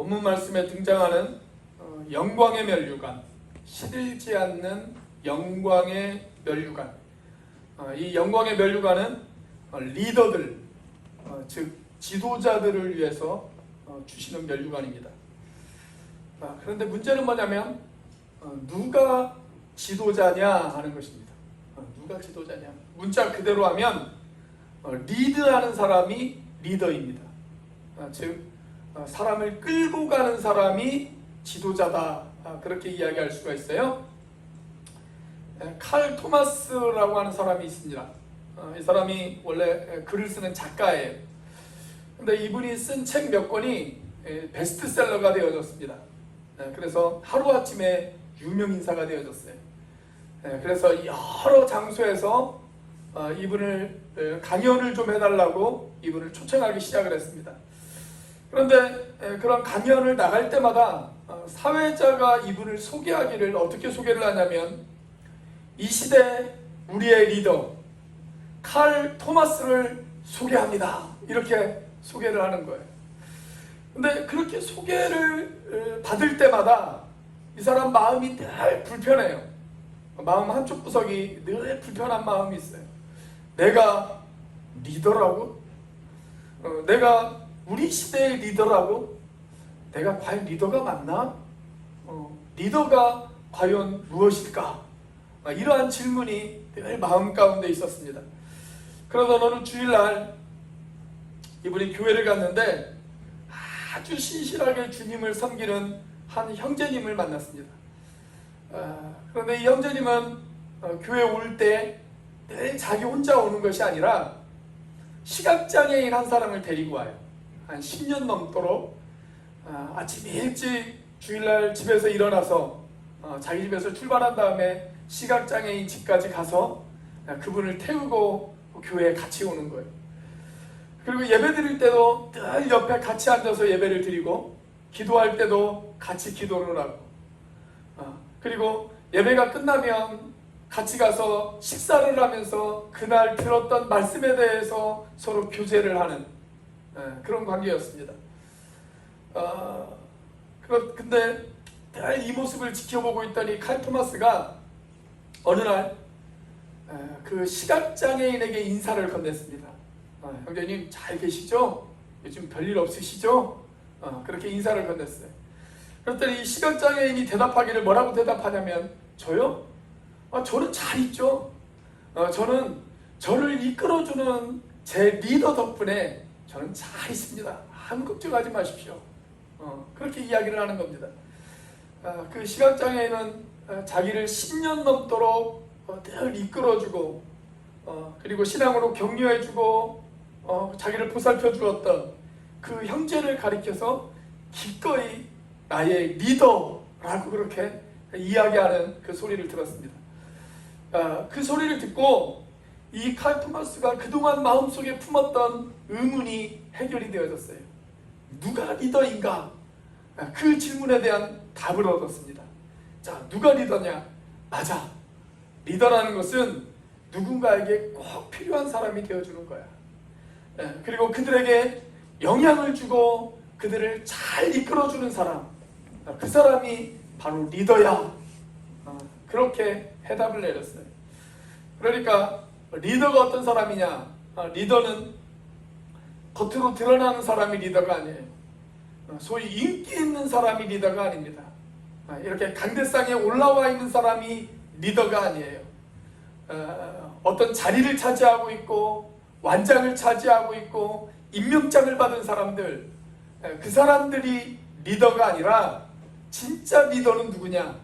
본문 말씀에 등장하는 영광의 면류관, 시들지 않는 영광의 면류관. 이 영광의 면류관은 리더들, 즉 지도자들을 위해서 주시는 면류관입니다. 그런데 문제는 뭐냐면 누가 지도자냐 하는 것입니다. 누가 지도자냐. 문자 그대로 하면 리드하는 사람이 리더입니다. 즉 사람을 끌고 가는 사람이 지도자다, 그렇게 이야기할 수가 있어요. 칼 토마스라고 하는 사람이 있습니다. 이 사람이 원래 글을 쓰는 작가예요. 근데 이분이 쓴 책 몇 권이 베스트셀러가 되어졌습니다. 그래서 하루아침에 유명인사가 되어졌어요. 그래서 여러 장소에서 이분을 강연을 좀 해달라고 이분을 초청하기 시작을 했습니다. 그런데 그런 강연을 나갈 때마다 사회자가 이분을 소개하기를 어떻게 소개를 하냐면, 이 시대 우리의 리더 칼 토마스를 소개합니다, 이렇게 소개를 하는 거예요. 근데 그렇게 소개를 받을 때마다 이 사람 마음이 늘 불편해요. 마음 한쪽 구석이 늘 불편한 마음이 있어요. 내가 리더라고? 내가 우리 시대의 리더라고? 내가 과연 리더가 맞나? 리더가 과연 무엇일까? 이러한 질문이 늘 마음 가운데 있었습니다. 그러던 어느 주일날 이분이 교회를 갔는데 아주 신실하게 주님을 섬기는 한 형제님을 만났습니다. 그런데 이 형제님은 교회 올 때 늘 자기 혼자 오는 것이 아니라 시각장애인 한 사람을 데리고 와요. 한 10년 넘도록 아침 일찍 주일날 집에서 일어나서 자기 집에서 출발한 다음에 시각장애인 집까지 가서 그분을 태우고 교회에 같이 오는 거예요. 그리고 예배 드릴 때도 늘 옆에 같이 앉아서 예배를 드리고, 기도할 때도 같이 기도를 하고, 그리고 예배가 끝나면 같이 가서 식사를 하면서 그날 들었던 말씀에 대해서 서로 교제를 하는 그런 관계였습니다. 근데 늘 이 모습을 지켜보고 있더니 칼 토마스가 어느 날 그 시각장애인에게 인사를 건넸습니다. 형제님 잘 계시죠? 요즘 별일 없으시죠? 그렇게 인사를 건넸어요. 그랬더니 이 시각장애인이 대답하기를 뭐라고 대답하냐면, 저요? 저는 잘 있죠. 저는 저를 이끌어주는 제 리더 덕분에 저는 잘 있습니다. 아무 걱정하지 마십시오. 그렇게 이야기를 하는 겁니다. 그 시각장애인은 자기를 10년 넘도록 늘 이끌어주고, 그리고 신앙으로 격려해주고, 자기를 보살펴 주었던 그 형제를 가리켜서 기꺼이 나의 리더라고 그렇게 이야기하는 그 소리를 들었습니다. 그 소리를 듣고 이 칼 토마스가 그동안 마음속에 품었던 의문이 해결이 되어졌어요. 누가 리더인가? 그 질문에 대한 답을 얻었습니다. 자, 누가 리더냐? 맞아. 리더라는 것은 누군가에게 꼭 필요한 사람이 되어주는 거야. 그리고 그들에게 영향을 주고 그들을 잘 이끌어주는 사람, 그 사람이 바로 리더야. 그렇게 해답을 내렸어요. 그러니까 리더가 어떤 사람이냐? 리더는 겉으로 드러나는 사람이 리더가 아니에요. 소위 인기 있는 사람이 리더가 아닙니다. 이렇게 강대상에 올라와 있는 사람이 리더가 아니에요. 어떤 자리를 차지하고 있고 완장을 차지하고 있고 임명장을 받은 사람들, 그 사람들이 리더가 아니라 진짜 리더는 누구냐?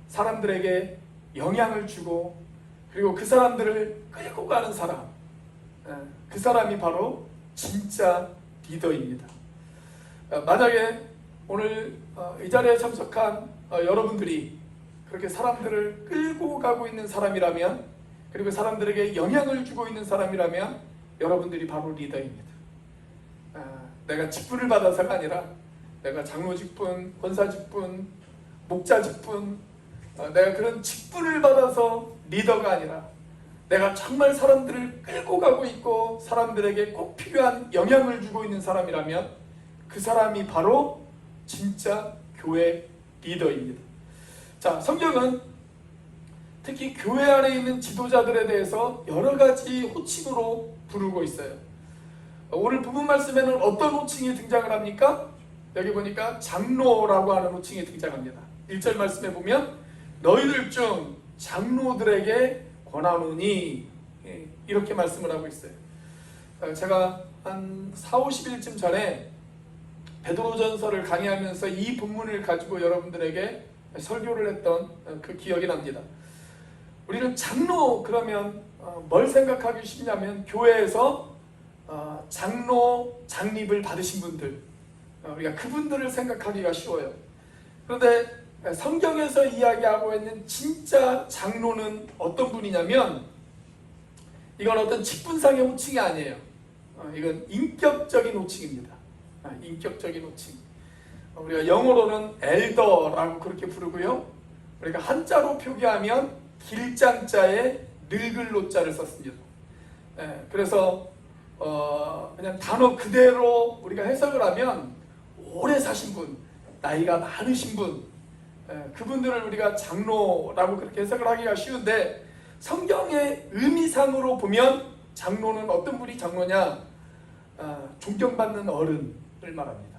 사람들에게 영향을 주고 그리고 그 사람들을 끌고 가는 사람, 그 사람이 바로 진짜 리더입니다. 만약에 오늘 이 자리에 참석한 여러분들이 그렇게 사람들을 끌고 가고 있는 사람이라면, 그리고 사람들에게 영향을 주고 있는 사람이라면 여러분들이 바로 리더입니다. 내가 직분을 받아서가 아니라 내가 장로 직분, 권사 직분, 목자 직분, 내가 그런 직분을 받아서 리더가 아니라 내가 정말 사람들을 끌고 가고 있고 사람들에게 꼭 필요한 영향을 주고 있는 사람이라면 그 사람이 바로 진짜 교회 리더입니다. 자, 성경은 특히 교회 안에 있는 지도자들에 대해서 여러 가지 호칭으로 부르고 있어요. 오늘 부분 말씀에는 어떤 호칭이 등장을 합니까? 여기 보니까 장로라고 하는 호칭이 등장합니다. 1절 말씀에 보면 너희들 중 장로들에게 권하노니, 이렇게 말씀을 하고 있어요. 제가 한 40-50일쯤 전에 베드로전서를 강의하면서 이 본문을 가지고 여러분들에게 설교를 했던 그 기억이 납니다. 우리는 장로 그러면 뭘 생각하기 쉽냐면 교회에서 장로 장립을 받으신 분들, 우리가 그분들을 생각하기가 쉬워요. 그런데 성경에서 이야기하고 있는 진짜 장로는 어떤 분이냐면 이건 어떤 직분상의 호칭이 아니에요. 이건 인격적인 호칭입니다. 인격적인 호칭. 우리가 영어로는 엘더라고 그렇게 부르고요. 우리가 한자로 표기하면 길장자에 늙을 노자를 썼습니다. 그래서 그냥 단어 그대로 우리가 해석을 하면 오래 사신 분, 나이가 많으신 분, 그분들을 우리가 장로라고 그렇게 해석을 하기가 쉬운데 성경의 의미상으로 보면 장로는 어떤 분이 장로냐? 존경받는 어른을 말합니다.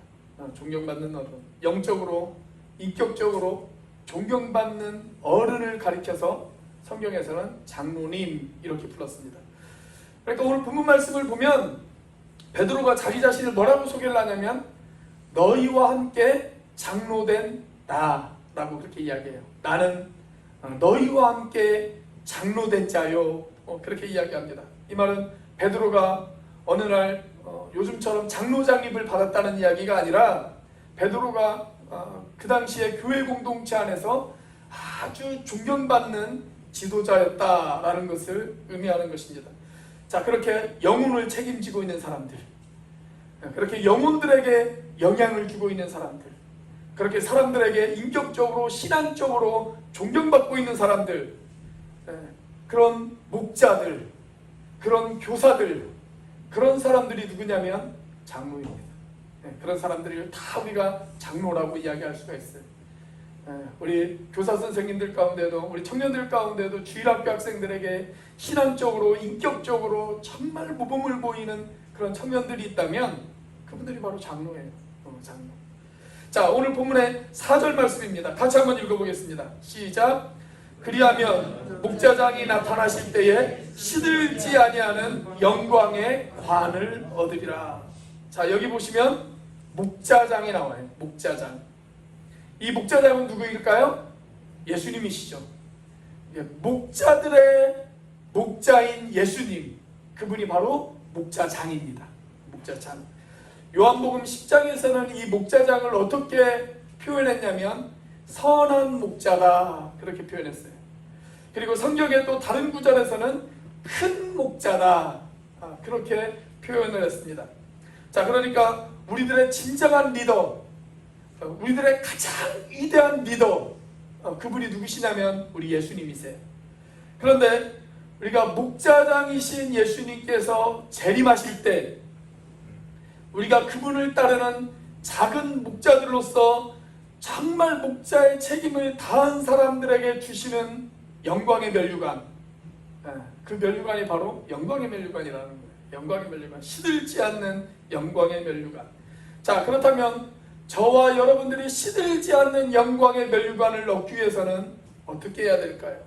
존경받는 어른, 영적으로, 인격적으로 존경받는 어른을 가리켜서 성경에서는 장로님 이렇게 불렀습니다. 그러니까 오늘 본문 말씀을 보면 베드로가 자기 자신을 뭐라고 소개를 하냐면 너희와 함께 장로된 나라고 그렇게 이야기해요. 나는 너희와 함께 장로된 자요, 그렇게 이야기합니다. 이 말은 베드로가 어느 날 요즘처럼 장로장립을 받았다는 이야기가 아니라 베드로가 그 당시에 교회 공동체 안에서 아주 존경받는 지도자였다라는 것을 의미하는 것입니다. 자, 그렇게 영혼을 책임지고 있는 사람들, 그렇게 영혼들에게 영향을 주고 있는 사람들, 그렇게 사람들에게 인격적으로 신앙적으로 존경받고 있는 사람들, 그런 목자들, 그런 교사들, 그런 사람들이 누구냐면 장로입니다. 그런 사람들을 다 우리가 장로라고 이야기할 수가 있어요. 우리 교사 선생님들 가운데도, 우리 청년들 가운데도 주일학교 학생들에게 신앙적으로, 인격적으로 정말 모범을 보이는 그런 청년들이 있다면 그분들이 바로 장로예요. 장로. 자, 오늘 본문의 4절 말씀입니다. 같이 한번 읽어보겠습니다. 시작. 그리하면 목자장이 나타나실 때에 시들지 아니하는 영광의 관을 얻으리라. 자, 여기 보시면 목자장이 나와요. 목자장. 이 목자장은 누구일까요? 예수님이시죠. 목자들의 목자인 예수님, 그분이 바로 목자장입니다. 목자장. 요한복음 10장에서는 이 목자장을 어떻게 표현했냐면 선한 목자다 그렇게 표현했어요. 그리고 성경의 또 다른 구절에서는 큰 목자다 그렇게 표현을 했습니다. 자, 그러니까 우리들의 진정한 리더, 우리들의 가장 위대한 리더, 그분이 누구시냐면 우리 예수님이세요. 그런데 우리가 목자장이신 예수님께서 재림하실 때 우리가 그분을 따르는 작은 목자들로서 정말 목자의 책임을 다한 사람들에게 주시는 영광의 면류관, 그 면류관이 바로 영광의 면류관이라는 거예요. 영광의 면류관, 시들지 않는 영광의 면류관. 자, 그렇다면 저와 여러분들이 시들지 않는 영광의 면류관을 얻기 위해서는 어떻게 해야 될까요?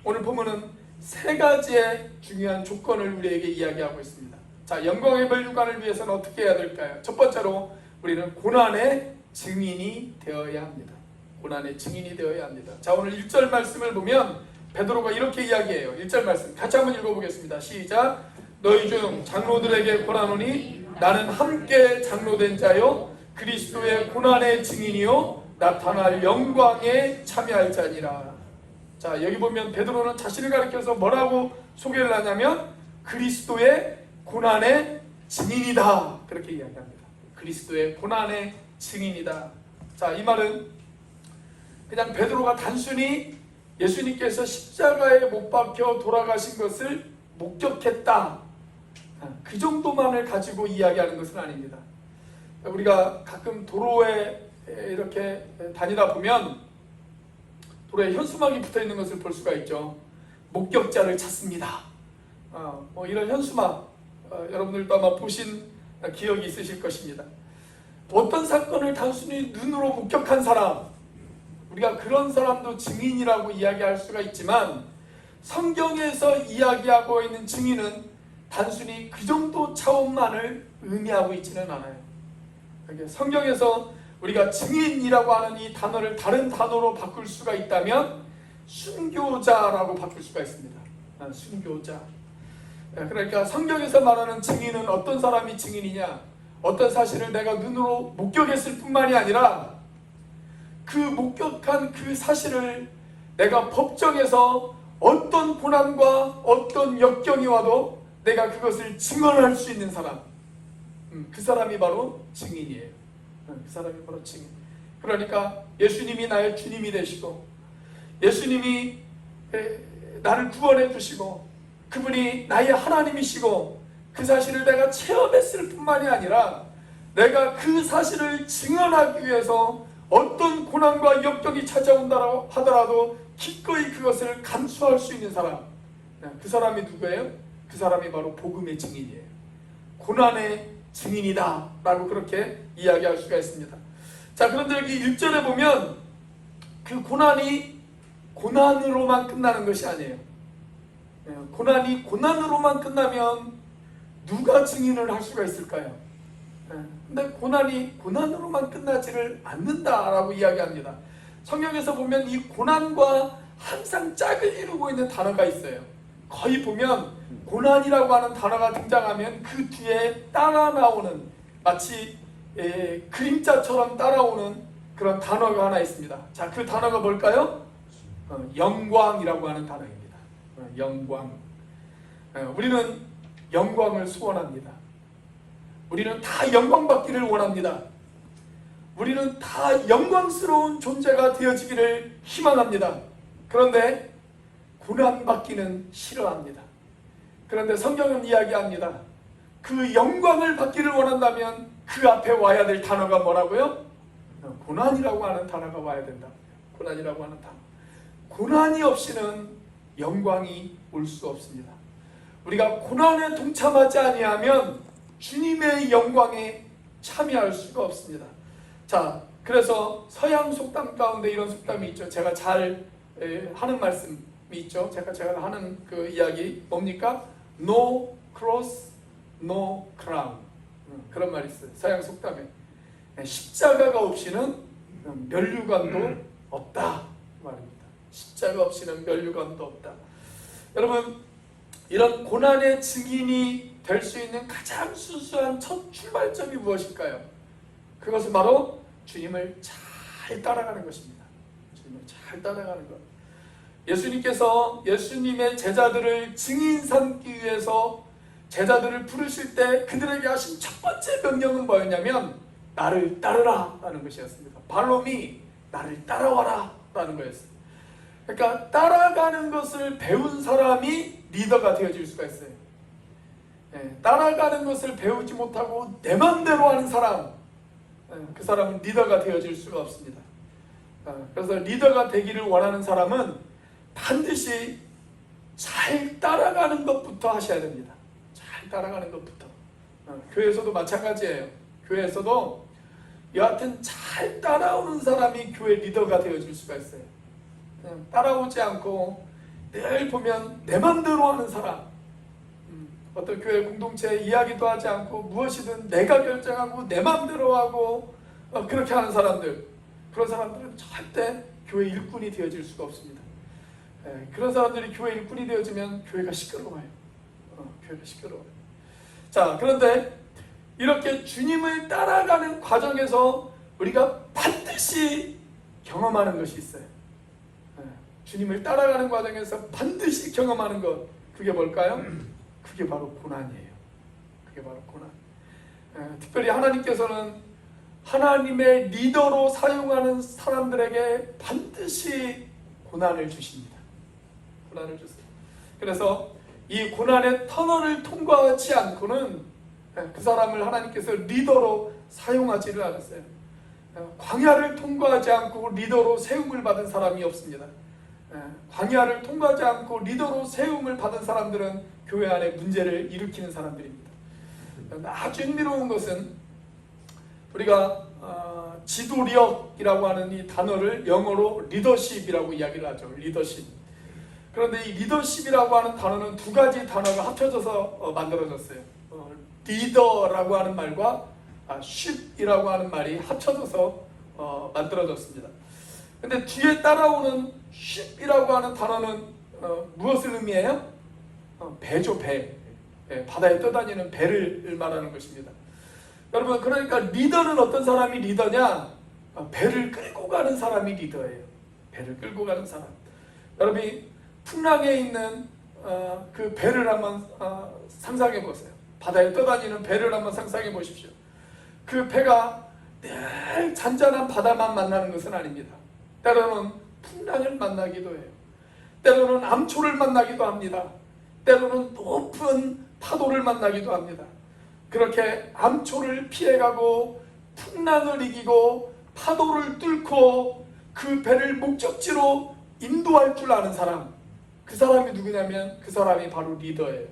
오늘 본문은 세 가지의 중요한 조건을 우리에게 이야기하고 있습니다. 자, 영광의 면류관을 위해서는 어떻게 해야 될까요? 첫 번째로 우리는 고난의 증인이 되어야 합니다. 고난의 증인이 되어야 합니다. 자, 오늘 1절 말씀을 보면 베드로가 이렇게 이야기해요. 1절 말씀 같이 한번 읽어보겠습니다. 시작. 너희 중 장로들에게 권하노니 나는 함께 장로된 자요 그리스도의 고난의 증인이요 나타날 영광에 참여할 자니라. 자, 여기 보면 베드로는 자신을 가리켜서 뭐라고 소개를 하냐면 그리스도의 고난의 증인이다 그렇게 이야기합니다. 그리스도의 고난의 증인이다. 자, 이 말은 그냥 베드로가 단순히 예수님께서 십자가에 못 박혀 돌아가신 것을 목격했다, 그 정도만을 가지고 이야기하는 것은 아닙니다. 우리가 가끔 도로에 이렇게 다니다 보면 도로에 현수막이 붙어 있는 것을 볼 수가 있죠. 목격자를 찾습니다. 뭐 이런 현수막 여러분들도 아마 보신 기억이 있으실 것입니다. 어떤 사건을 단순히 눈으로 목격한 사람, 우리가 그런 사람도 증인이라고 이야기할 수가 있지만 성경에서 이야기하고 있는 증인은 단순히 그 정도 차원만을 의미하고 있지는 않아요. 성경에서 우리가 증인이라고 하는 이 단어를 다른 단어로 바꿀 수가 있다면 순교자라고 바꿀 수가 있습니다. 순교자. 그러니까 성경에서 말하는 증인은 어떤 사람이 증인이냐, 어떤 사실을 내가 눈으로 목격했을 뿐만이 아니라 그 목격한 그 사실을 내가 법정에서 어떤 고난과 어떤 역경이 와도 내가 그것을 증언할 수 있는 사람, 그 사람이 바로 증인이에요. 그 사람이 바로 증인. 그러니까 예수님이 나의 주님이 되시고 예수님이 나를 구원해 주시고 그분이 나의 하나님이시고 그 사실을 내가 체험했을 뿐만이 아니라 내가 그 사실을 증언하기 위해서 어떤 고난과 역경이 찾아온다 하더라도 기꺼이 그것을 감수할 수 있는 사람, 그 사람이 누구예요? 그 사람이 바로 복음의 증인이에요. 고난의 증인이다 라고 그렇게 이야기할 수가 있습니다. 자, 그런데 여기 1절에 보면 그 고난이 고난으로만 끝나는 것이 아니에요. 고난이 고난으로만 끝나면 누가 증인을 할 수가 있을까요? 근데 고난이 고난으로만 끝나지를 않는다라고 이야기합니다. 성경에서 보면 이 고난과 항상 짝을 이루고 있는 단어가 있어요. 거의 보면 고난이라고 하는 단어가 등장하면 그 뒤에 따라 나오는 마치 그림자처럼 따라오는 그런 단어가 하나 있습니다. 자, 그 단어가 뭘까요? 영광이라고 하는 단어입니다. 영광. 우리는 영광을 소원합니다. 우리는 다 영광받기를 원합니다. 우리는 다 영광스러운 존재가 되어지기를 희망합니다. 그런데 고난받기는 싫어합니다. 그런데 성경은 이야기합니다. 그 영광을 받기를 원한다면 그 앞에 와야 될 단어가 뭐라고요? 고난이라고 하는 단어가 와야 된다. 고난이라고 하는 단어. 고난이 없이는 영광이 올 수 없습니다. 우리가 고난에 동참하지 아니하면 주님의 영광에 참여할 수가 없습니다. 자, 그래서 서양 속담 가운데 이런 속담이 있죠. 제가 잘 하는 말씀이 있죠. 제가 하는 그 이야기 뭡니까? No cross, no crown. 그런 말이 있어요. 서양 속담에. 십자가가 없이는 면류관도 없다 말입니다. 십자가 없이는 면류관도 없다. 여러분, 이런 고난의 증인이 될 수 있는 가장 순수한 첫 출발점이 무엇일까요? 그것은 바로 주님을 잘 따라가는 것입니다. 주님을 잘 따라가는 것. 예수님께서 예수님의 제자들을 증인 삼기 위해서 제자들을 부르실 때 그들에게 하신 첫 번째 명령은 뭐였냐면 나를 따르라 라는 것이었습니다. 발롬이 나를 따라와라 라는 거였어요. 그러니까 따라가는 것을 배운 사람이 리더가 되어질 수가 있어요. 따라가는 것을 배우지 못하고 내 맘대로 하는 사람, 그 사람은 리더가 되어질 수가 없습니다. 그래서 리더가 되기를 원하는 사람은 반드시 잘 따라가는 것부터 하셔야 됩니다. 잘 따라가는 것부터. 교회에서도 마찬가지예요. 교회에서도 여하튼 잘 따라오는 사람이 교회 리더가 되어질 수가 있어요. 그냥 따라오지 않고 늘 보면 내 맘대로 하는 사람, 어떤 교회 공동체 이야기도 하지 않고 무엇이든 내가 결정하고 내 맘대로 하고 그렇게 하는 사람들, 그런 사람들은 절대 교회 일꾼이 되어질 수가 없습니다. 그런 사람들이 교회 일꾼이 되어지면 교회가 시끄러워요. 교회가 시끄러워요. 자, 그런데 이렇게 주님을 따라가는 과정에서 우리가 반드시 경험하는 것이 있어요. 주님을 따라가는 과정에서 반드시 경험하는 것, 그게 뭘까요? 그게 바로 고난이에요. 그게 바로 고난. 특별히 하나님께서는 하나님의 리더로 사용하는 사람들에게 반드시 고난을 주십니다. 고난을 주세요. 그래서 이 고난의 터널을 통과하지 않고는 그 사람을 하나님께서 리더로 사용하지를 않았어요. 광야를 통과하지 않고 리더로 세움을 받은 사람이 없습니다. 광야를 통과하지 않고 리더로 세움을 받은 사람들은 교회 안에 문제를 일으키는 사람들입니다. 아주 흥미로운 것은 우리가 지도력이라고 하는 이 단어를 영어로 리더십이라고 이야기를 하죠. 리더십. 그런데 이 리더십이라고 하는 단어는 두 가지 단어가 합쳐져서 만들어졌어요. 리더라고 하는 말과 쉽이라고 하는 말이 합쳐져서 만들어졌습니다. 근데 뒤에 따라오는 쉽이라고 하는 단어는 무엇을 의미해요? 배죠, 배. 바다에 떠다니는 배를 말하는 것입니다. 여러분, 그러니까 리더는 어떤 사람이 리더냐? 배를 끌고 가는 사람이 리더예요. 배를 끌고 가는 사람. 여러분이 풍랑에 있는 그 배를 한번 상상해 보세요. 바다에 떠다니는 배를 한번 상상해 보십시오. 그 배가 늘 잔잔한 바다만 만나는 것은 아닙니다. 때로는 풍랑을 만나기도 해요. 때로는 암초를 만나기도 합니다. 때로는 높은 파도를 만나기도 합니다. 그렇게 암초를 피해가고 풍랑을 이기고 파도를 뚫고 그 배를 목적지로 인도할 줄 아는 사람, 그 사람이 누구냐면 그 사람이 바로 리더예요.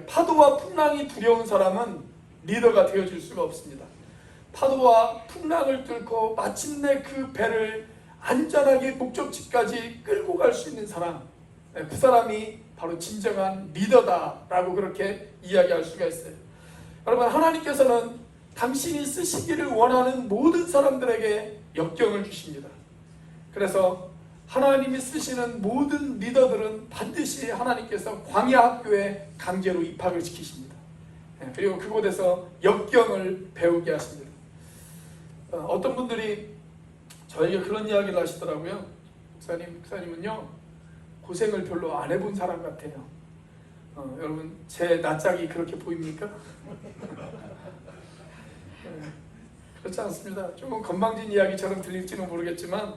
파도와 풍랑이 두려운 사람은 리더가 되어줄 수가 없습니다. 파도와 풍랑을 뚫고 마침내 그 배를 안전하게 목적지까지 끌고 갈 수 있는 사람, 그 사람이 바로 진정한 리더다라고 그렇게 이야기할 수가 있어요. 여러분, 하나님께서는 당신이 쓰시기를 원하는 모든 사람들에게 역경을 주십니다. 그래서 하나님이 쓰시는 모든 리더들은 반드시 하나님께서 광야 학교에 강제로 입학을 시키십니다. 그리고 그곳에서 역경을 배우게 하십니다. 어떤 분들이 저에게 그런 이야기를 하시더라고요. 목사님은요 고생을 별로 안 해본 사람 같아요. 여러분, 제 낯짝이 그렇게 보입니까? 그렇지 않습니다. 조금 건방진 이야기처럼 들릴지는 모르겠지만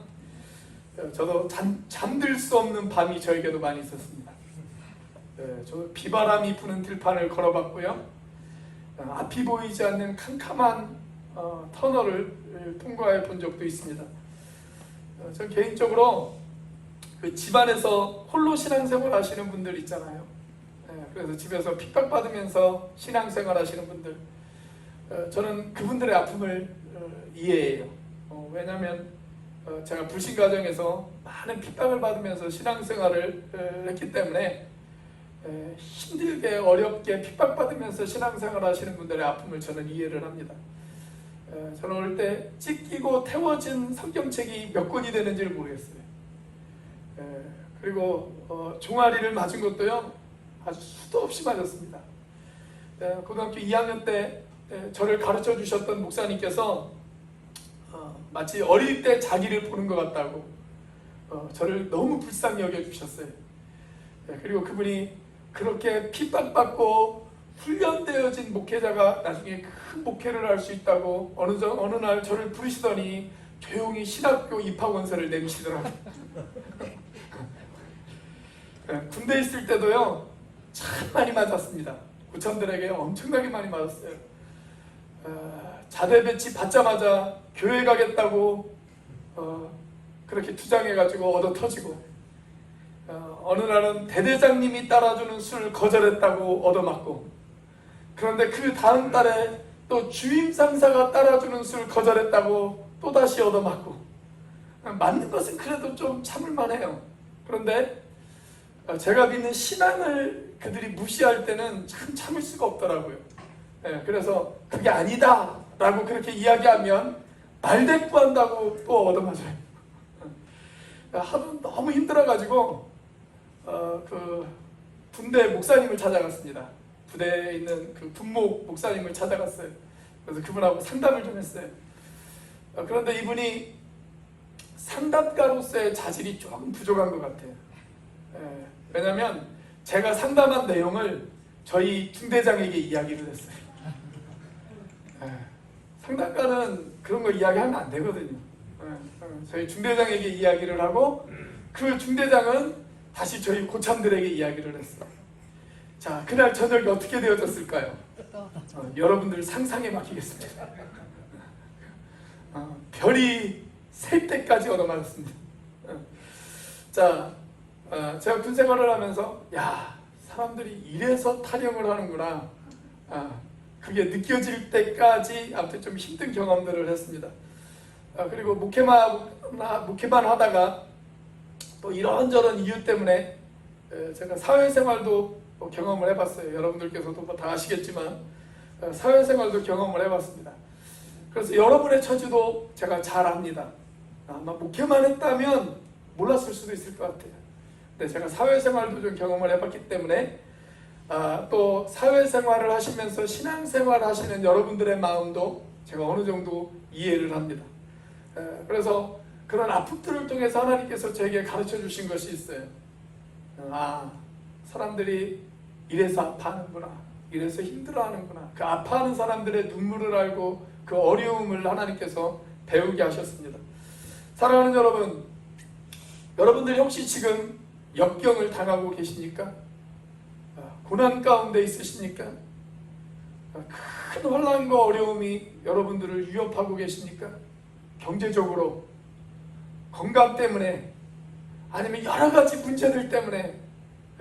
저도 잠들 수 없는 밤이 저에게도 많이 있었습니다. 저도 비바람이 부는 들판을 걸어봤고요. 앞이 보이지 않는 캄캄한 터널을 통과해 본 적도 있습니다. 저 개인적으로 그 집안에서 홀로 신앙생활 하시는 분들 있잖아요. 그래서 집에서 핍박받으면서 신앙생활 하시는 분들, 저는 그분들의 아픔을 이해해요. 왜냐하면 제가 불신 가정에서 많은 핍박을 받으면서 신앙생활을 했기 때문에 힘들게 어렵게 핍박받으면서 신앙생활 하시는 분들의 아픔을 저는 이해를 합니다. 저는 어릴 때 찢기고 태워진 성경책이 몇 권이 되는지를 모르겠어요. 그리고 종아리를 맞은 것도요 아주 수도 없이 맞았습니다. 고등학교 2학년 때 저를 가르쳐 주셨던 목사님께서 마치 어릴 때 자기를 보는 것 같다고 저를 너무 불쌍히 여겨주셨어요. 그리고 그분이 그렇게 핍박받고 훈련되어진 목회자가 나중에 큰 목회를 할 수 있다고 어느 날 저를 부르시더니 조용히 신학교 입학원서를 내미시더라고요. 군대에 있을 때도요 참 많이 맞았습니다. 구천들에게 엄청나게 많이 맞았어요. 자대 배치 받자마자 교회 가겠다고 그렇게 주장해가지고 얻어 터지고, 어느 날은 대대장님이 따라주는 술 거절했다고 얻어맞고, 그런데 그 다음 달에 또 주임 상사가 따라주는 술 거절했다고 또다시 얻어맞고, 맞는 것은 그래도 좀 참을만 해요. 그런데 제가 믿는 신앙을 그들이 무시할 때는 참 참을 수가 없더라고요. 그래서 그게 아니다 라고 그렇게 이야기하면 말대꾸한다고 또 얻어맞아요. 하도 너무 힘들어가지고 그 군대 목사님을 찾아갔습니다. 부대에 있는 그 군목 목사님을 찾아갔어요. 그래서 그분하고 상담을 좀 했어요. 그런데 이분이 상담가로서의 자질이 조금 부족한 것 같아요. 왜냐하면 제가 상담한 내용을 저희 중대장에게 이야기를 했어요. 상담가는 그런 거 이야기하면 안 되거든요. 저희 중대장에게 이야기를 하고 그 중대장은 다시 저희 고참들에게 이야기를 했어요. 자, 그날 저녁이 어떻게 되어졌을까요? 여러분들 상상에 맡기겠습니다. 별이 셀 때까지 얻어맞았습니다. 자, 제가 군 생활을 하면서 사람들이 이래서 타령을 하는구나, 그게 느껴질 때까지 아무튼 좀 힘든 경험들을 했습니다. 그리고 목회만 하다가 또 이런저런 이유 때문에 제가 사회생활도 경험을 해봤어요. 여러분들께서도 다 아시겠지만 사회생활도 경험을 해봤습니다. 그래서 여러분의 처지도 제가 잘 압니다. 아마 목회만 했다면 몰랐을 수도 있을 것 같아요. 근데 제가 사회생활도 좀 경험을 해봤기 때문에 또 사회생활을 하시면서 신앙생활을 하시는 여러분들의 마음도 제가 어느 정도 이해를 합니다. 그래서 그런 아픔들을 통해서 하나님께서 저에게 가르쳐 주신 것이 있어요. 사람들이 이래서 아파하는구나, 이래서 힘들어하는구나. 그 아파하는 사람들의 눈물을 알고 그 어려움을 하나님께서 배우게 하셨습니다. 사랑하는 여러분, 여러분들이 혹시 지금 역경을 당하고 계십니까? 고난 가운데 있으십니까? 큰 혼란과 어려움이 여러분들을 위협하고 계십니까? 경제적으로, 건강 때문에, 아니면 여러 가지 문제들 때문에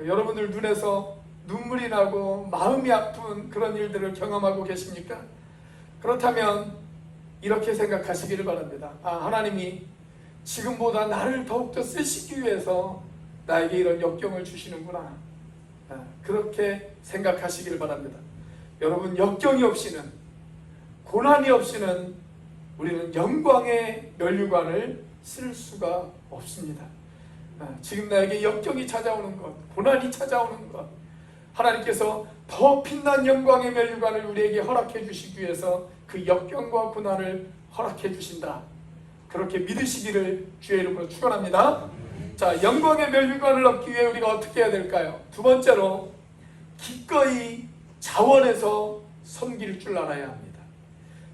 여러분들 눈에서 눈물이 나고 마음이 아픈 그런 일들을 경험하고 계십니까? 그렇다면 이렇게 생각하시기를 바랍니다. 하나님이 지금보다 나를 더욱더 쓰시기 위해서 나에게 이런 역경을 주시는구나, 그렇게 생각하시기를 바랍니다. 여러분, 역경이 없이는, 고난이 없이는 우리는 영광의 면류관을 쓸 수가 없습니다. 지금 나에게 역경이 찾아오는 것, 고난이 찾아오는 것, 하나님께서 더 빛난 영광의 면류관을 우리에게 허락해 주시기 위해서 그 역경과 고난을 허락해 주신다, 그렇게 믿으시기를 주의 이름으로 축원합니다. 자, 영광의 면류관을 얻기 위해 우리가 어떻게 해야 될까요? 두 번째로, 기꺼이 자원해서 섬길 줄 알아야 합니다.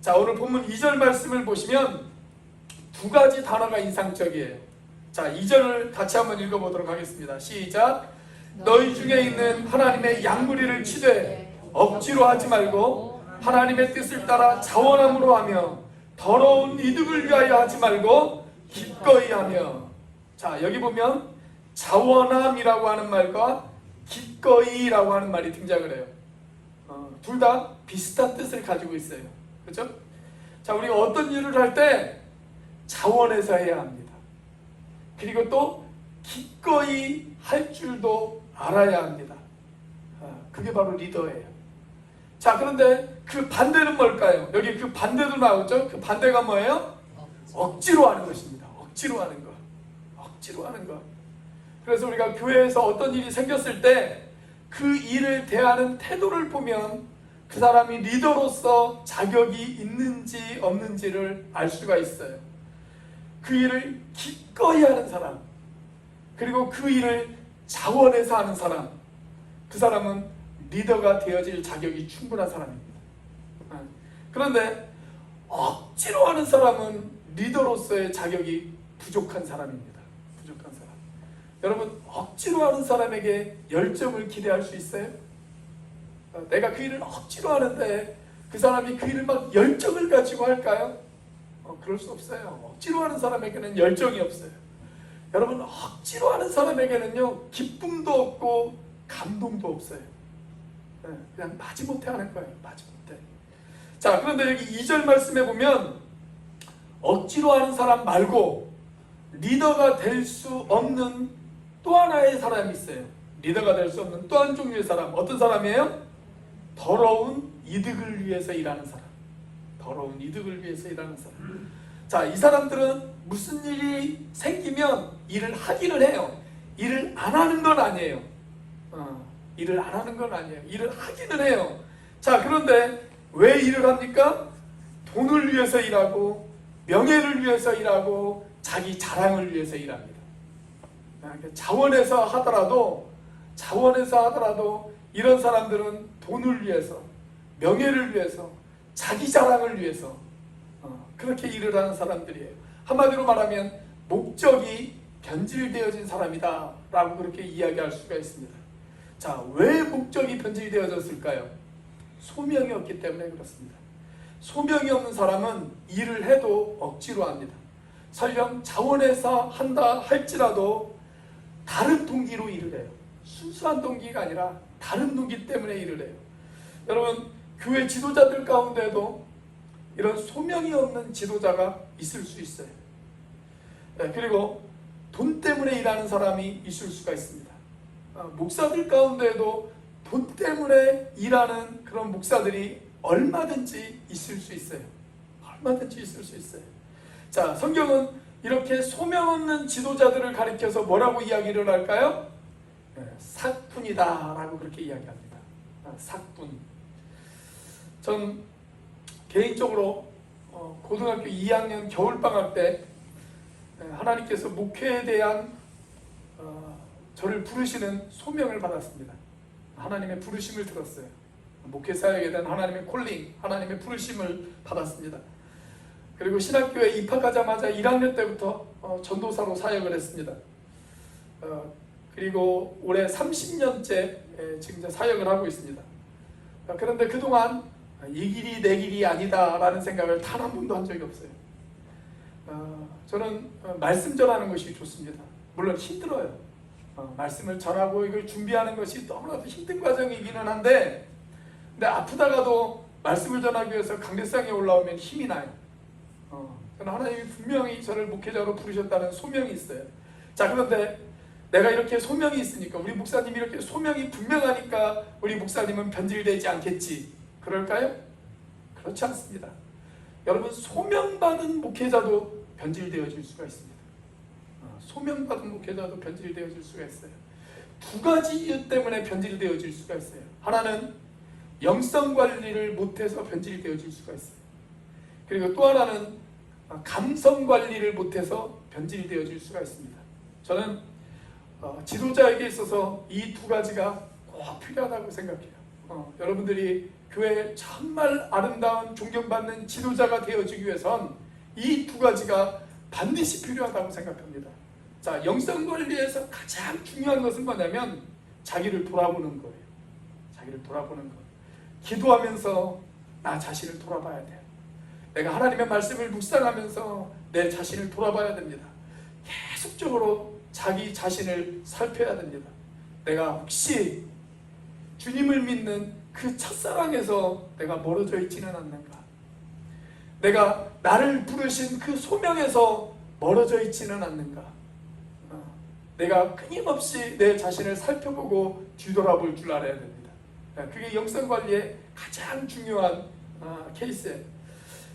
자, 오늘 본문 2절 말씀을 보시면 두 가지 단어가 인상적이에요. 자, 2절을 같이 한번 읽어보도록 하겠습니다. 시작. 너희 중에 있는 하나님의 양무리를 치되 억지로 하지 말고 하나님의 뜻을 따라 자원함으로 하며 더러운 이득을 위하여 하지 말고 기꺼이 하며. 자, 여기 보면 자원함이라고 하는 말과 기꺼이라고 하는 말이 등장을 해요. 둘 다 비슷한 뜻을 가지고 있어요. 그렇죠? 자, 우리가 어떤 일을 할 때 자원해서 해야 합니다. 그리고 또 기꺼이 할 줄도 알아야 합니다. 그게 바로 리더예요. 자, 그런데 그 반대는 뭘까요? 여기 그 반대도 나오죠? 그 반대가 뭐예요? 억지로 하는 것입니다. 억지로 하는 것. 억지로 하는 것. 그래서 우리가 교회에서 어떤 일이 생겼을 때 그 일을 대하는 태도를 보면 그 사람이 리더로서 자격이 있는지 없는지를 알 수가 있어요. 그 일을 기꺼이 하는 사람, 그리고 그 일을 자원해서 하는 사람, 그 사람은 리더가 되어질 자격이 충분한 사람입니다. 그런데 억지로 하는 사람은 리더로서의 자격이 부족한 사람입니다. 부족한 사람. 여러분, 억지로 하는 사람에게 열정을 기대할 수 있어요? 내가 그 일을 억지로 하는데 그 사람이 그 일을 막 열정을 가지고 할까요? 그럴 수 없어요. 억지로 하는 사람에게는 열정이 없어요. 여러분, 억지로 하는 사람에게는요, 기쁨도 없고 감동도 없어요. 그냥 마지못해 하는 거예요. 마지못해. 자, 그런데 여기 2절 말씀에 보면 억지로 하는 사람 말고 리더가 될 수 없는 또 하나의 사람이 있어요. 리더가 될 수 없는 또 한 종류의 사람. 어떤 사람이에요? 더러운 이득을 위해서 일하는 사람. 더러운 이득을 위해서 일하는 사람. 자, 이 사람들은 무슨 일이 생기면 일을 하기는 해요. 일을 안 하는 건 아니에요. 일을 안 하는 건 아니에요. 일을 하기는 해요. 자, 그런데 왜 일을 합니까? 돈을 위해서 일하고, 명예를 위해서 일하고, 자기 자랑을 위해서 일합니다. 자원해서 하더라도 이런 사람들은 돈을 위해서, 명예를 위해서, 자기 자랑을 위해서 그렇게 일을 하는 사람들이에요. 한마디로 말하면 목적이 변질되어진 사람이다 라고 그렇게 이야기할 수가 있습니다. 자, 왜 목적이 변질되어졌을까요? 소명이 없기 때문에 그렇습니다. 소명이 없는 사람은 일을 해도 억지로 합니다. 설령 자원해서 한다 할지라도 다른 동기로 일을 해요. 순수한 동기가 아니라 다른 동기 때문에 일을 해요. 여러분, 교회 지도자들 가운데도 이런 소명이 없는 지도자가 있을 수 있어요. 그리고 돈 때문에 일하는 사람이 있을 수가 있습니다. 목사들 가운데에도 돈 때문에 일하는 그런 목사들이 얼마든지 있을 수 있어요. 얼마든지 있을 수 있어요. 자, 성경은 이렇게 소명 없는 지도자들을 가리켜서 뭐라고 이야기를 할까요? 삭분이다 라고 그렇게 이야기합니다. 삭분. 전 개인적으로 고등학교 2학년 겨울방학 때 하나님께서 목회에 대한 저를 부르시는 소명을 받았습니다. 하나님의 부르심을 들었어요. 목회 사역에 대한 하나님의 콜링, 하나님의 부르심을 받았습니다. 그리고 신학교에 입학하자마자 1학년 때부터 전도사로 사역을 했습니다. 그리고 올해 30년째 지금 사역을 하고 있습니다. 그런데 그동안 이 길이 내 길이 아니다 라는 생각을 단 한 번도 한 적이 없어요. 저는 말씀 전하는 것이 좋습니다. 물론 힘들어요. 말씀을 전하고 이걸 준비하는 것이 너무나도 힘든 과정이기는 한데, 근데 아프다가도 말씀을 전하기 위해서 강대상에 올라오면 힘이 나요. 저는 하나님이 분명히 저를 목회자로 부르셨다는 소명이 있어요. 자, 그런데 내가 이렇게 소명이 있으니까, 우리 목사님이 이렇게 소명이 분명하니까 우리 목사님은 변질되지 않겠지, 그럴까요? 그렇지 않습니다. 여러분, 소명받은 목회자도 변질되어질 수가 있습니다. 소명받은 목회자도 변질되어질 수가 있어요. 두 가지 이유 때문에 변질되어질 수가 있어요. 하나는 영성 관리를 못해서 변질되어질 수가 있어요. 그리고 또 하나는 감성 관리를 못해서 변질되어질 수가 있습니다. 저는 지도자에게 있어서 이 두 가지가 꼭 필요하다고 생각해요. 여러분들이 교회에 정말 아름다운 존경받는 지도자가 되어지기 위해선 이 두 가지가 반드시 필요하다고 생각합니다. 자, 영성 관리에서 가장 중요한 것은 뭐냐면 자기를 돌아보는 거예요. 자기를 돌아보는 것. 기도하면서 나 자신을 돌아봐야 돼요. 내가 하나님의 말씀을 묵상하면서 내 자신을 돌아봐야 됩니다. 계속적으로 자기 자신을 살펴야 됩니다. 내가 혹시 주님을 믿는 그 첫사랑에서 내가 멀어져 있지는 않는가? 내가 나를 부르신 그 소명에서 멀어져 있지는 않는가? 내가 끊임없이 내 자신을 살펴보고 뒤돌아볼 줄 알아야 됩니다. 그게 영성관리의 가장 중요한 케이스예요.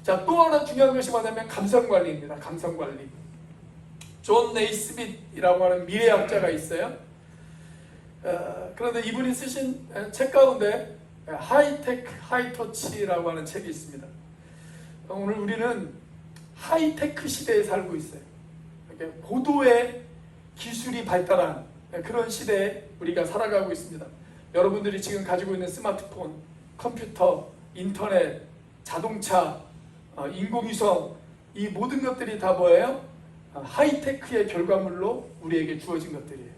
자, 또 하나 중요한 것이 뭐냐면 감성관리입니다. 감성관리. 존 네이스밋이라고 하는 미래학자가 있어요. 그런데 이분이 쓰신 책 가운데 하이테크 하이터치라고 하는 책이 있습니다. 오늘 우리는 하이테크 시대에 살고 있어요. 고도의 기술이 발달한 그런 시대에 우리가 살아가고 있습니다. 여러분들이 지금 가지고 있는 스마트폰, 컴퓨터, 인터넷, 자동차, 인공위성, 이 모든 것들이 다 뭐예요? 하이테크의 결과물로 우리에게 주어진 것들이에요.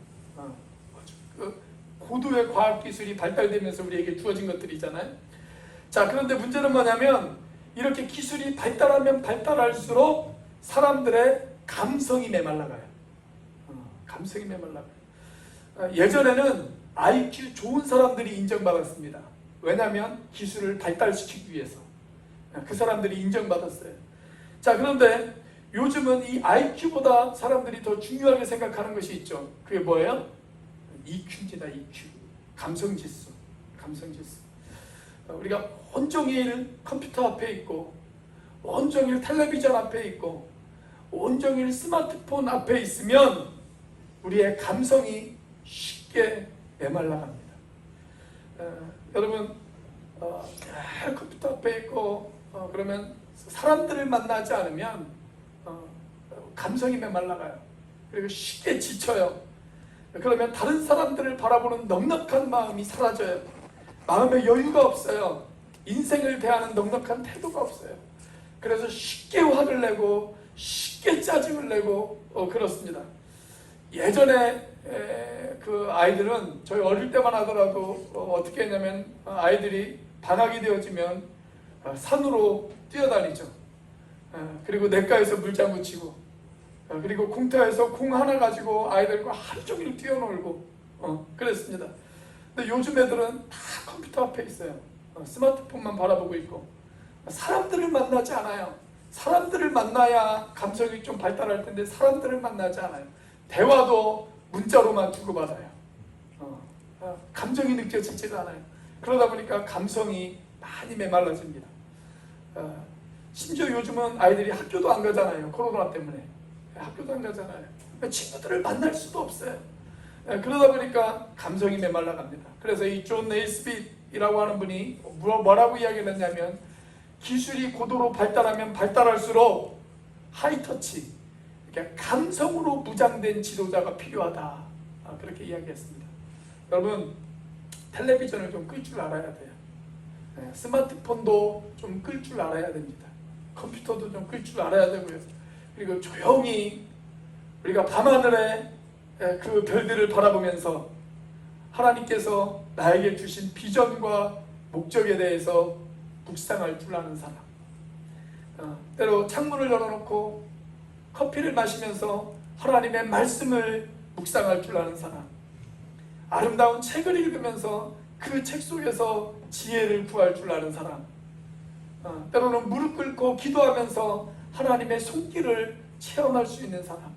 그 고도의 과학기술이 발달되면서 우리에게 주어진 것들이잖아요. 자, 그런데 문제는 뭐냐면 이렇게 기술이 발달하면 발달할수록 사람들의 감성이 메말라가요. 감성이 메말라가요. 예전에는 IQ 좋은 사람들이 인정받았습니다. 왜냐하면 기술을 발달시키기 위해서 그 사람들이 인정받았어요. 자, 그런데 요즘은 이 IQ보다 사람들이 더 중요하게 생각하는 것이 있죠. 그게 뭐예요? EQ입니다. EQ. 감성지수. 감성지수. 우리가 온종일 컴퓨터 앞에 있고, 온종일 텔레비전 앞에 있고, 온종일 스마트폰 앞에 있으면 우리의 감성이 쉽게 메말라갑니다. 여러분, 컴퓨터 앞에 있고 그러면 사람들을 만나지 않으면 감성이 메말라가요. 그리고 쉽게 지쳐요. 그러면 다른 사람들을 바라보는 넉넉한 마음이 사라져요. 마음에 여유가 없어요. 인생을 대하는 넉넉한 태도가 없어요. 그래서 쉽게 화를 내고 쉽게 짜증을 내고 그렇습니다. 예전에 그 아이들은 저희 어릴 때만 하더라도 어떻게 했냐면 아이들이 방학이 되어지면 산으로 뛰어다니죠. 그리고 냇가에서 물장구 치고, 그리고 공터에서 공 하나 가지고 아이들과 하루 종일 뛰어놀고 그랬습니다. 근데 요즘 애들은 다 컴퓨터 앞에 있어요. 스마트폰만 바라보고 있고 사람들을 만나지 않아요. 사람들을 만나야 감성이 좀 발달할 텐데 사람들을 만나지 않아요. 대화도 문자로만 주고받아요. 감정이 느껴지지가 않아요. 그러다 보니까 감성이 많이 메말라집니다. 심지어 요즘은 아이들이 학교도 안 가잖아요. 코로나 때문에 학교도 안 가잖아요. 친구들을 만날 수도 없어요. 그러다 보니까 감성이 메말라갑니다. 그래서 이 존 네이스빗이라고 하는 분이 뭐라고 이야기를 했냐면, 기술이 고도로 발달하면 발달할수록 하이터치, 그러니까 감성으로 무장된 지도자가 필요하다, 그렇게 이야기했습니다. 여러분, 텔레비전을 좀 끌 줄 알아야 돼요. 스마트폰도 좀 끌 줄 알아야 됩니다. 컴퓨터도 좀 끌 줄 알아야 되고요. 그리고 조용히 우리가 밤하늘에 그 별들을 바라보면서 하나님께서 나에게 주신 비전과 목적에 대해서 묵상할 줄 아는 사람, 때로 창문을 열어놓고 커피를 마시면서 하나님의 말씀을 묵상할 줄 아는 사람, 아름다운 책을 읽으면서 그 책 속에서 지혜를 구할 줄 아는 사람, 때로는 무릎 꿇고 기도하면서 하나님의 손길을 체험할 수 있는 사람,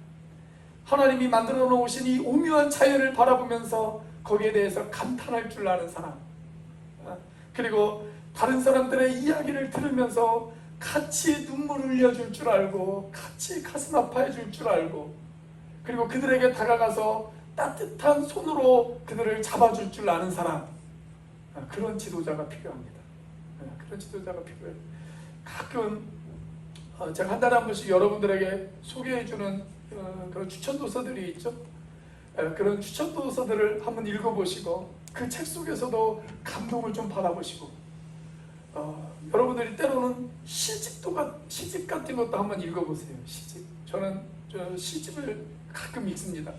하나님이 만들어 놓으신 이 오묘한 자연을 바라보면서 거기에 대해서 감탄할 줄 아는 사람, 그리고 다른 사람들의 이야기를 들으면서 같이 눈물을 흘려줄 줄 알고 같이 가슴 아파해 줄 줄 알고, 그리고 그들에게 다가가서 따뜻한 손으로 그들을 잡아줄 줄 아는 사람, 그런 지도자가 필요합니다. 그런 지도자가 필요해요. 가끔 제가 한 달에 한 번씩 여러분들에게 소개해주는 그런 추천도서들이 있죠. 그런 추천도서들을 한번 읽어보시고 그 책 속에서도 감동을 좀 받아보시고, 여러분들이 때로는 시집 같은 것도 한번 읽어보세요. 시집. 저는 시집을 가끔 읽습니다.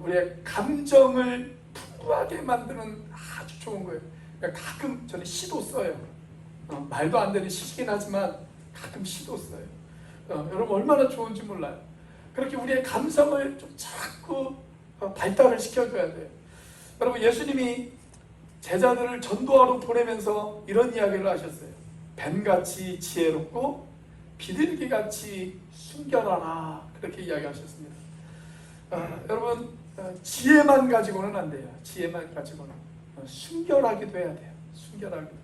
우리의 감정을 풍부하게 만드는 아주 좋은 거예요. 그러니까 가끔 저는 시도 써요. 말도 안 되는 시이긴 하지만 가끔 시도 써요. 여러분 얼마나 좋은지 몰라요. 그렇게 우리의 감성을 좀 자꾸 발달을 시켜줘야 돼요. 여러분, 예수님이 제자들을 전도하러 보내면서 이런 이야기를 하셨어요. 뱀같이 지혜롭고 비둘기같이 순결하라, 그렇게 이야기하셨습니다. 여러분, 지혜만 가지고는 안 돼요. 지혜만 가지고는 순결하기도 해야 돼요. 순결하기도.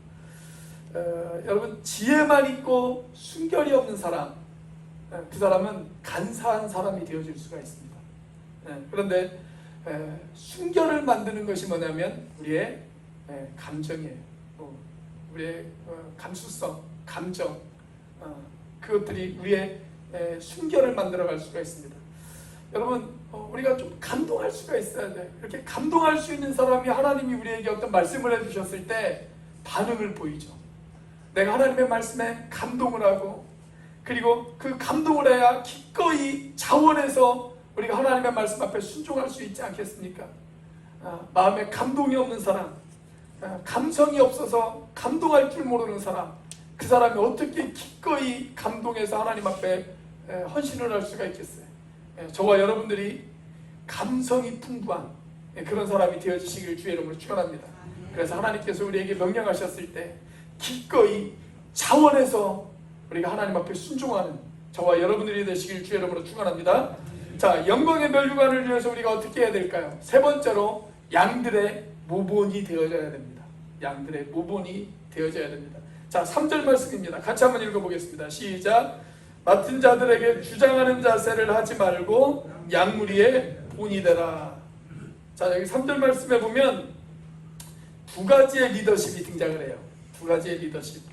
여러분, 지혜만 있고 순결이 없는 사람, 그 사람은 간사한 사람이 되어질 수가 있습니다. 그런데 순결을 만드는 것이 뭐냐면 우리의 감정이에요. 우리의 감수성, 감정, 그것들이 우리의 순결을 만들어갈 수가 있습니다. 여러분, 우리가 좀 감동할 수가 있어야 돼요. 이렇게 감동할 수 있는 사람이, 하나님이 우리에게 어떤 말씀을 해주셨을 때 반응을 보이죠. 내가 하나님의 말씀에 감동을 하고, 그리고 그 감동을 해야 기꺼이 자원해서 우리가 하나님의 말씀 앞에 순종할 수 있지 않겠습니까? 마음에 감동이 없는 사람, 감성이 없어서 감동할 줄 모르는 사람, 그 사람이 어떻게 기꺼이 감동해서 하나님 앞에 헌신을 할 수가 있겠어요? 저와 여러분들이 감성이 풍부한 그런 사람이 되어주시길 주의 이름으로 축원합니다. 그래서 하나님께서 우리에게 명령하셨을 때 기꺼이 자원해서 우리가 하나님 앞에 순종하는 저와 여러분들이 되시길 주의 이름으로 축원합니다. 자, 영광의 멸류관을 위해서 우리가 어떻게 해야 될까요? 세 번째로 양들의 모본이 되어져야 됩니다. 양들의 모본이 되어져야 됩니다. 자, 3절 말씀입니다. 같이 한번 읽어보겠습니다. 시작. 맡은 자들에게 주장하는 자세를 하지 말고 양무리의 본이 되라. 자, 여기 3절 말씀에 보면 두 가지의 리더십이 등장을 해요. 두 가지의 리더십.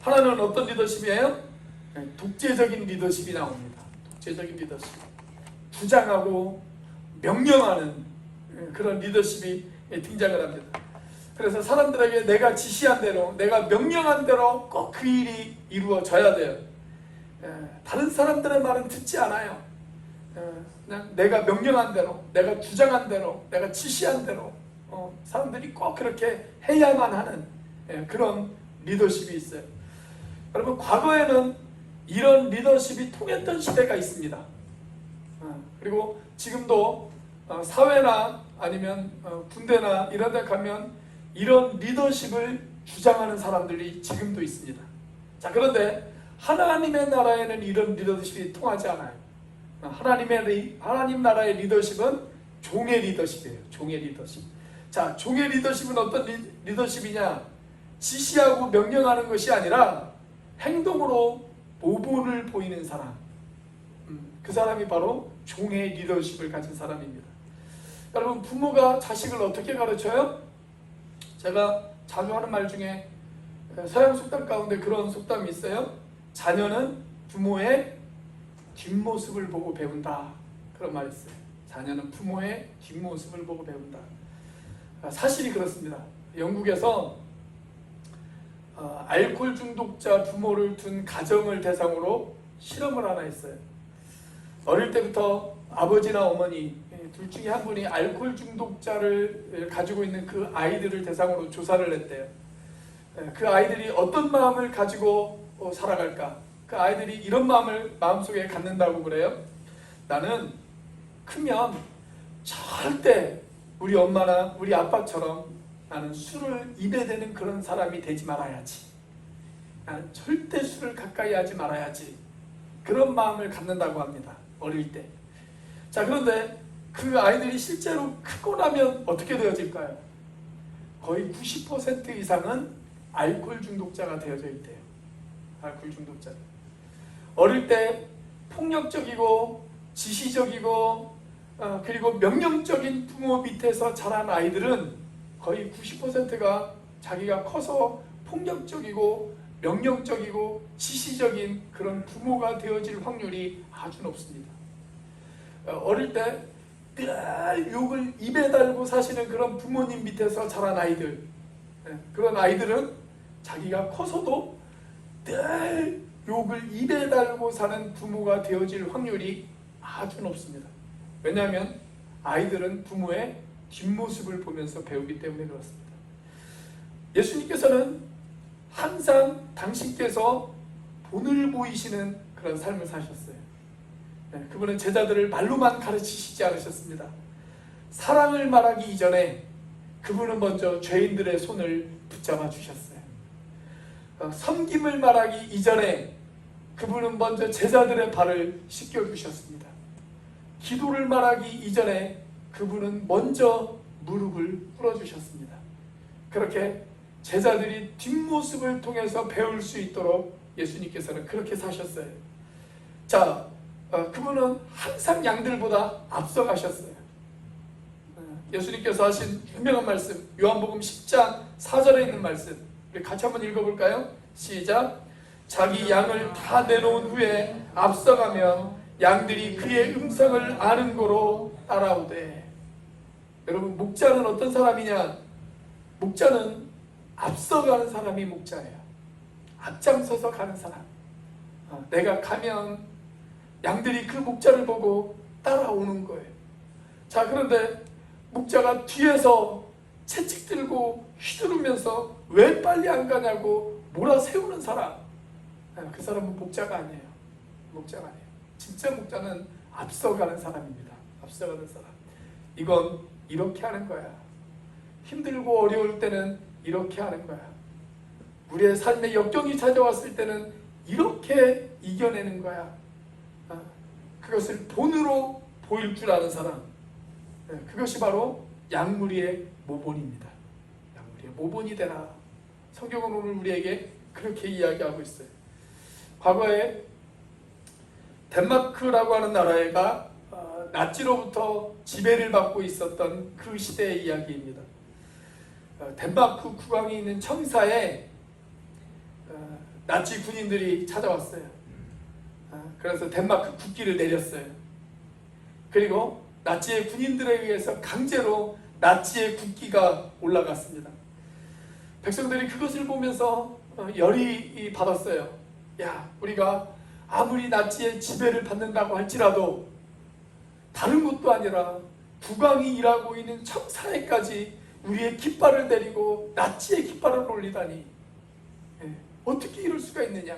하나는 어떤 리더십이에요? 독재적인 리더십이 나옵니다. 독재적인 리더십. 주장하고 명령하는 그런 리더십이 등장을 합니다. 그래서 사람들에게 내가 지시한 대로, 내가 명령한 대로 꼭 그 일이 이루어져야 돼요. 다른 사람들의 말은 듣지 않아요. 그냥 내가 명령한 대로, 내가 주장한 대로, 내가 지시한 대로 사람들이 꼭 그렇게 해야만 하는 그런 리더십이 있어요. 여러분, 과거에는 이런 리더십이 통했던 시대가 있습니다. 그리고 지금도 사회나 아니면 군대나 이런 데 가면 이런 리더십을 주장하는 사람들이 지금도 있습니다. 자, 그런데 하나님의 나라에는 이런 리더십이 통하지 않아요. 하나님 나라의 리더십은 종의 리더십이에요. 종의 리더십. 자, 종의 리더십은 어떤 리더십이냐? 지시하고 명령하는 것이 아니라 행동으로 모본을 보이는 사람. 그 사람이 바로 종의 리더십을 가진 사람입니다. 여러분, 부모가 자식을 어떻게 가르쳐요? 제가 자주 하는 말 중에 서양 속담 가운데 그런 속담이 있어요. 자녀는 부모의 뒷모습을 보고 배운다. 그런 말이 있어요. 자녀는 부모의 뒷모습을 보고 배운다. 사실이 그렇습니다. 영국에서 알코올 중독자 부모를 둔 가정을 대상으로 실험을 하나 했어요. 어릴 때부터 아버지나 어머니 둘 중에 한 분이 알코올 중독자를 가지고 있는 그 아이들을 대상으로 조사를 했대요. 그 아이들이 어떤 마음을 가지고 살아갈까? 그 아이들이 이런 마음을 마음속에 갖는다고 그래요. 나는 크면 절대 우리 엄마나 우리 아빠처럼 나는 술을 입에 대는 그런 사람이 되지 말아야지. 나는 절대 술을 가까이 하지 말아야지. 그런 마음을 갖는다고 합니다. 어릴 때. 자, 그런데 그 아이들이 실제로 크고 나면 어떻게 되어질까요? 거의 90% 이상은 알코올 중독자가 되어져 있대요. 알코올 중독자. 어릴 때 폭력적이고 지시적이고 그리고 명령적인 부모 밑에서 자란 아이들은 거의 90%가 자기가 커서 폭력적이고 명령적이고 지시적인 그런 부모가 되어질 확률이 아주 높습니다. 어릴 때 늘 욕을 입에 달고 사시는 그런 부모님 밑에서 자란 아이들, 그런 아이들은 자기가 커서도 늘 욕을 입에 달고 사는 부모가 되어질 확률이 아주 높습니다. 왜냐하면 아이들은 부모의 뒷모습을 보면서 배우기 때문에 그렇습니다. 예수님께서는 항상 당신께서 본을 보이시는 그런 삶을 사셨어요. 그분은 제자들을 말로만 가르치시지 않으셨습니다. 사랑을 말하기 이전에 그분은 먼저 죄인들의 손을 붙잡아 주셨어요. 섬김을 말하기 이전에 그분은 먼저 제자들의 발을 씻겨 주셨습니다. 기도를 말하기 이전에 그분은 먼저 무릎을 꿇어 주셨습니다. 그렇게 제자들이 뒷모습을 통해서 배울 수 있도록 예수님께서는 그렇게 사셨어요. 자, 그분은 항상 양들보다 앞서가셨어요. 예수님께서 하신 유명한 말씀, 요한복음 10장 4절에 있는 말씀, 우리 같이 한번 읽어볼까요? 시작. 자기 양을 다 내놓은 후에 앞서가며 양들이 그의 음성을 아는 고로 따라오되. 여러분, 목자는 어떤 사람이냐? 목자는 앞서가는 사람이 목자예요. 앞장서서 가는 사람. 내가 가면 양들이 그 목자를 보고 따라오는 거예요. 자, 그런데 목자가 뒤에서 채찍 들고 휘두르면서 왜 빨리 안 가냐고 몰아세우는 사람, 그 사람은 목자가 아니에요. 목자가 아니에요. 진짜 목자는 앞서가는 사람입니다. 앞서가는 사람. 이건 이렇게 하는 거야. 힘들고 어려울 때는 이렇게 하는 거야. 우리의 삶에 역경이 찾아왔을 때는 이렇게 이겨내는 거야. 그것을 본으로 보일 줄 아는 사람, 그것이 바로 양무리의 모본입니다. 양무리의 모본이 되라. 성경은 오늘 우리에게 그렇게 이야기하고 있어요. 과거에 덴마크라고 하는 나라가 나치로부터 지배를 받고 있었던 그 시대의 이야기입니다. 덴마크 국왕이 있는 청사에 나치 군인들이 찾아왔어요. 그래서 덴마크 국기를 내렸어요. 그리고 나치의 군인들에 의해서 강제로 나치의 국기가 올라갔습니다. 백성들이 그것을 보면서 열이 받았어요. 야, 우리가 아무리 나치의 지배를 받는다고 할지라도 다른 곳도 아니라 국왕이 일하고 있는 청사에까지 우리의 깃발을 내리고 나치의 깃발을 올리다니, 어떻게 이럴 수가 있느냐.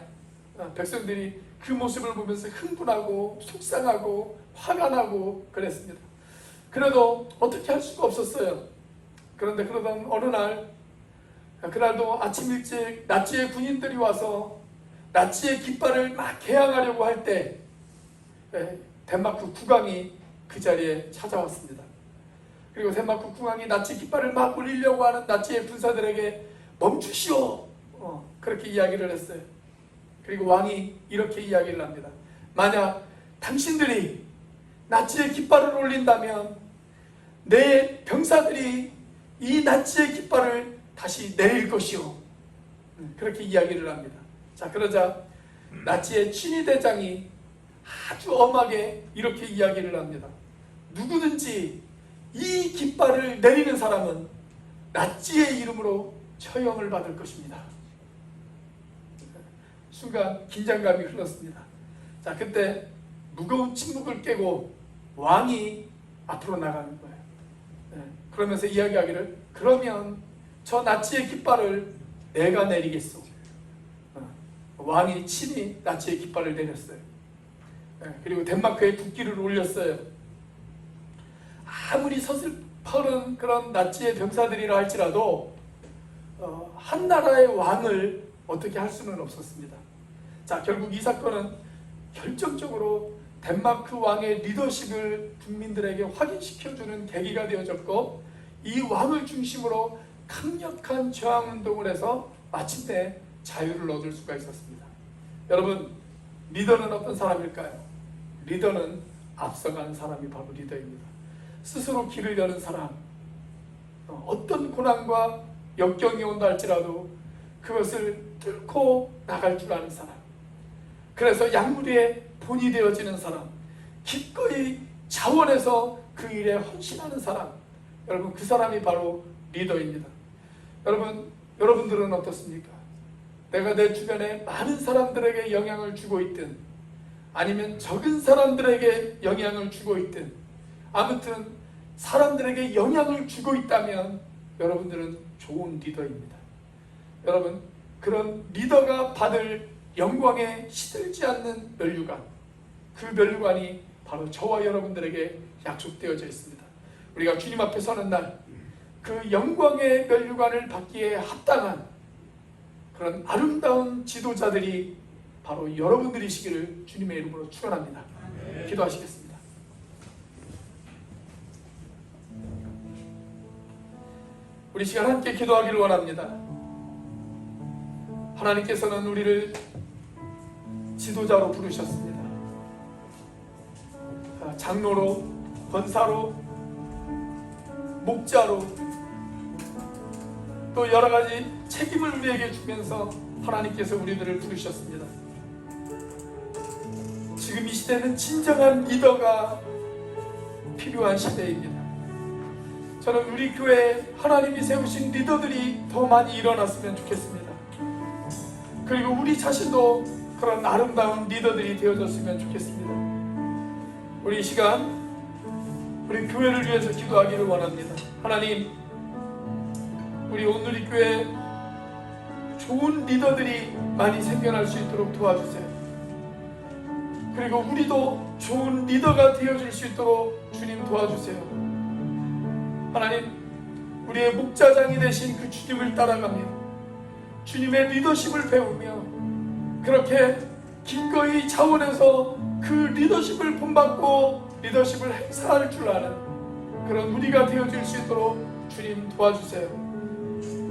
백성들이 그 모습을 보면서 흥분하고 속상하고 화가 나고 그랬습니다. 그래도 어떻게 할 수가 없었어요. 그런데 그러던 어느 날, 그날도 아침 일찍 나치의 군인들이 와서 나치의 깃발을 막 개항하려고 할 때 덴마크 국왕이 그 자리에 찾아왔습니다. 그리고 덴마크 국왕이 나치 깃발을 막 올리려고 하는 나치의 군사들에게 멈추시오, 그렇게 이야기를 했어요. 그리고 왕이 이렇게 이야기를 합니다. 만약 당신들이 나치의 깃발을 올린다면 내 병사들이 이 나치의 깃발을 다시 내릴 것이오, 그렇게 이야기를 합니다. 자, 그러자 나치의 친위대장이 아주 엄하게 이렇게 이야기를 합니다. 누구든지 이 깃발을 내리는 사람은 나치의 이름으로 처형을 받을 것입니다. 순간 긴장감이 흘렀습니다. 자, 그때 무거운 침묵을 깨고 왕이 앞으로 나가는 거예요. 그러면서 이야기하기를, 그러면 저 나치의 깃발을 내가 내리겠소. 왕이 친히 나치의 깃발을 내렸어요. 그리고 덴마크의 국기를 올렸어요. 아무리 서슬퍼른 그런 나치의 병사들이라 할지라도 한 나라의 왕을 어떻게 할 수는 없었습니다. 자, 결국 이 사건은 결정적으로 덴마크 왕의 리더십을 국민들에게 확인시켜주는 계기가 되어졌고, 이 왕을 중심으로 강력한 저항운동을 해서 마침내 자유를 얻을 수가 있었습니다. 여러분, 리더는 어떤 사람일까요? 리더는 앞서간 사람이 바로 리더입니다. 스스로 길을 여는 사람, 어떤 고난과 역경이 온다 할지라도 그것을 뚫고 나갈 줄 아는 사람, 그래서 양무리의 본이 되어지는 사람, 기꺼이 자원해서 그 일에 헌신하는 사람, 여러분, 그 사람이 바로 리더입니다. 여러분들은 어떻습니까? 내가 내 주변에 많은 사람들에게 영향을 주고 있든 아니면 적은 사람들에게 영향을 주고 있든, 아무튼 사람들에게 영향을 주고 있다면 여러분들은 좋은 리더입니다. 여러분, 그런 리더가 받을 영광에 시들지 않는 면류관, 그 면류관이 바로 저와 여러분들에게 약속되어져 있습니다. 우리가 주님 앞에 서는 날, 그 영광의 면류관을 받기에 합당한 그런 아름다운 지도자들이 바로 여러분들이시기를 주님의 이름으로 축원합니다. 기도하시겠습니다. 우리 시간 함께 기도하기를 원합니다. 하나님께서는 우리를 지도자로 부르셨습니다. 장로로, 권사로, 목자로, 또 여러 가지 책임을 우리에게 주면서 하나님께서 우리들을 부르셨습니다. 지금 이 시대는 진정한 리더가 필요한 시대입니다. 저는 우리 교회에 하나님이 세우신 리더들이 더 많이 일어났으면 좋겠습니다. 그리고 우리 자신도 그런 아름다운 리더들이 되어졌으면 좋겠습니다. 우리 이 시간 우리 교회를 위해서 기도하기를 원합니다. 하나님, 우리 오늘의 교회에 좋은 리더들이 많이 생겨날 수 있도록 도와주세요. 그리고 우리도 좋은 리더가 되어줄 수 있도록 주님 도와주세요. 하나님, 우리의 목자장이 되신 그 주님을 따라가며 주님의 리더십을 배우며 그렇게 기꺼이 자원해서 그 리더십을 본받고 리더십을 행사할 줄 아는 그런 우리가 되어질 수 있도록 주님 도와주세요.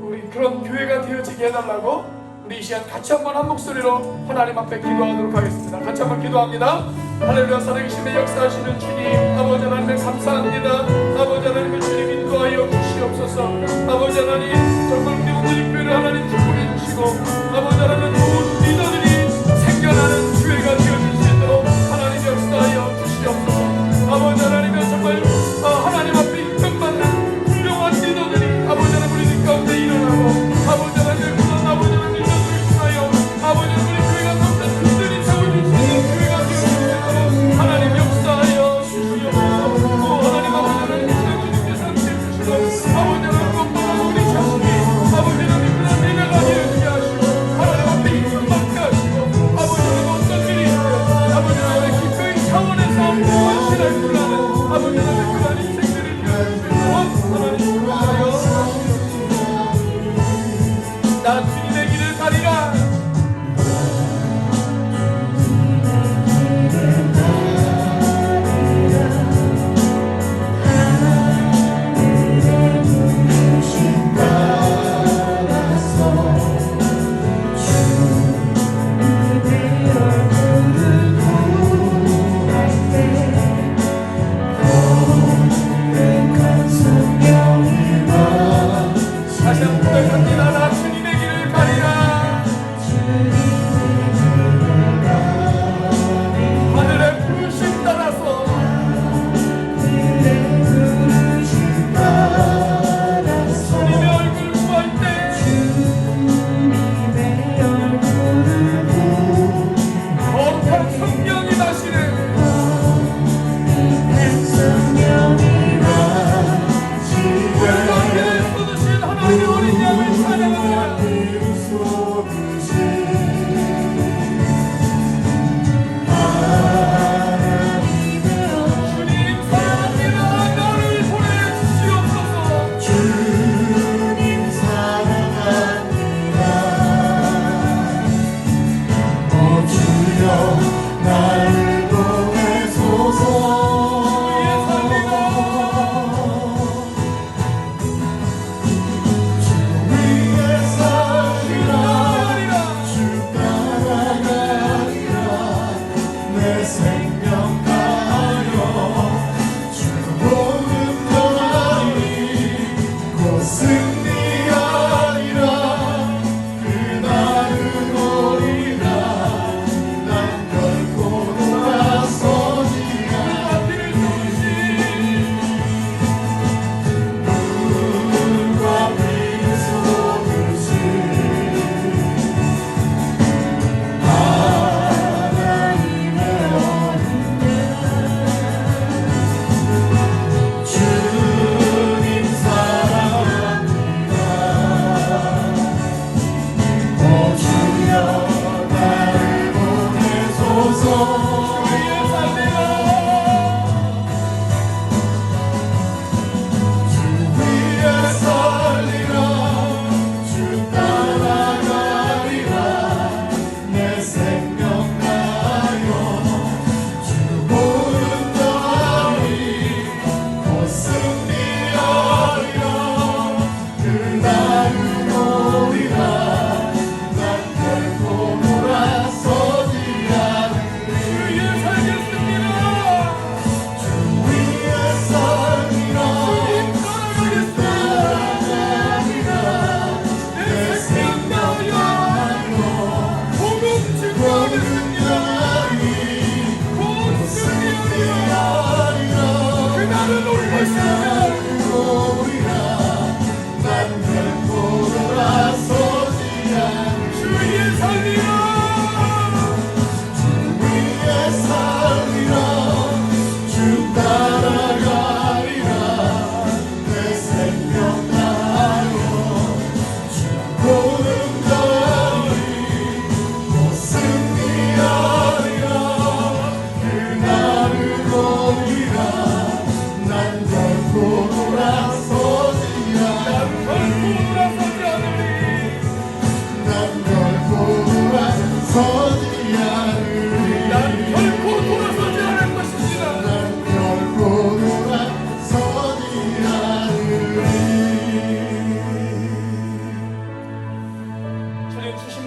우리 그런 교회가 되어지게 해달라고 우리 이 시간 같이 한번 한 목소리로 하나님 앞에 기도하도록 하겠습니다. 같이 한번 기도합니다. 할렐루야. 살아계심의 역사하시는 주님, 아버지 하나님을 감사합니다. 아버지 하나님을 주님 인도하여 주시옵소서. 아버지 하나님, 정말 우리 오늘 교회를 하나님 축복해 주시고 아버지 하나님 좋은 리더들이 생겨나는 교회가 되어질 수 있도록 하나님 역사하여 주시옵소서. 아버지 하나님, 정말 하나님 앞에 인정받는 훌륭한 리더들이 아버지 하나님 우리 가운데 일어나고 아버지 하나님 그런 아버지 하나님 리더들을 통하여 아버지 우리 교회가 넘는 분들이 세워질 수 있는 교회가 되어질 수 있도록 하나님 역사하여 주시옵소서. 하나님 아버지 하나님 주님께서 함께 해주시고 아버지 하나님 무엇보다 우리 자신이 아버지 하나님 그런 리더가 되어지게 하시고 하나님 앞에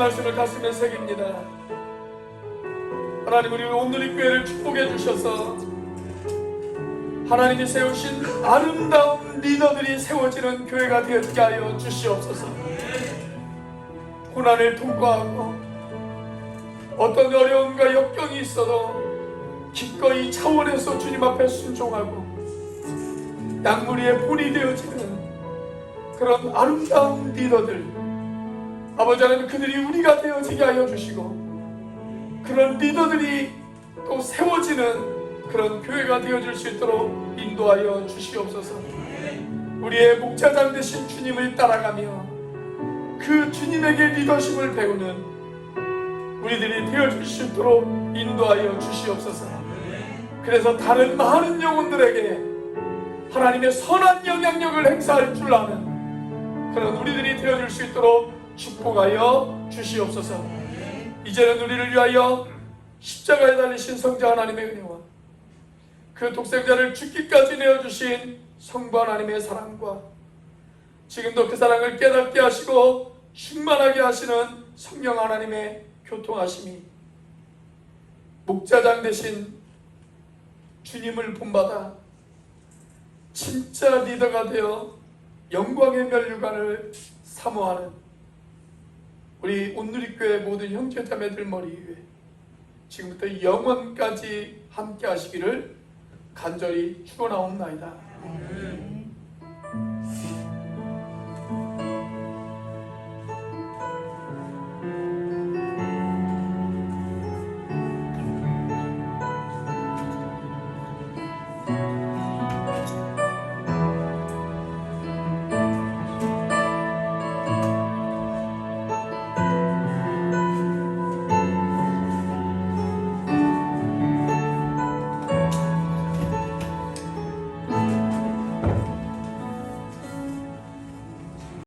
말씀을 가슴에 새깁니다. 하나님, 우리 오늘의 교회를 축복해 주셔서 하나님이 세우신 아름다운 리더들이 세워지는 교회가 되게 하여 주시옵소서. 고난을 통과하고 어떤 어려움과 역경이 있어도 기꺼이 차원에서 주님 앞에 순종하고 양무리의 본이 되어지는 그런 아름다운 리더들, 아버지 하나님, 그들이 우리가 되어지게 하여 주시고 그런 리더들이 또 세워지는 그런 교회가 되어질 수 있도록 인도하여 주시옵소서. 우리의 목자장 되신 주님을 따라가며 그 주님에게 리더십을 배우는 우리들이 되어질 수 있도록 인도하여 주시옵소서. 그래서 다른 많은 영혼들에게 하나님의 선한 영향력을 행사할 줄 아는 그런 우리들이 되어질 수 있도록 축복하여 주시옵소서. 이제는 우리를 위하여 십자가에 달리신 성자 하나님의 은혜와 그 독생자를 죽기까지 내어주신 성부 하나님의 사랑과 지금도 그 사랑을 깨닫게 하시고 충만하게 하시는 성령 하나님의 교통하심이 목자장 되신 주님을 본받아 진짜 리더가 되어 영광의 면류관을 사모하는 우리 온누리교회 모든 형제자매들 머리 위에 지금부터 영원까지 함께 하시기를 간절히 축원하옵나이다.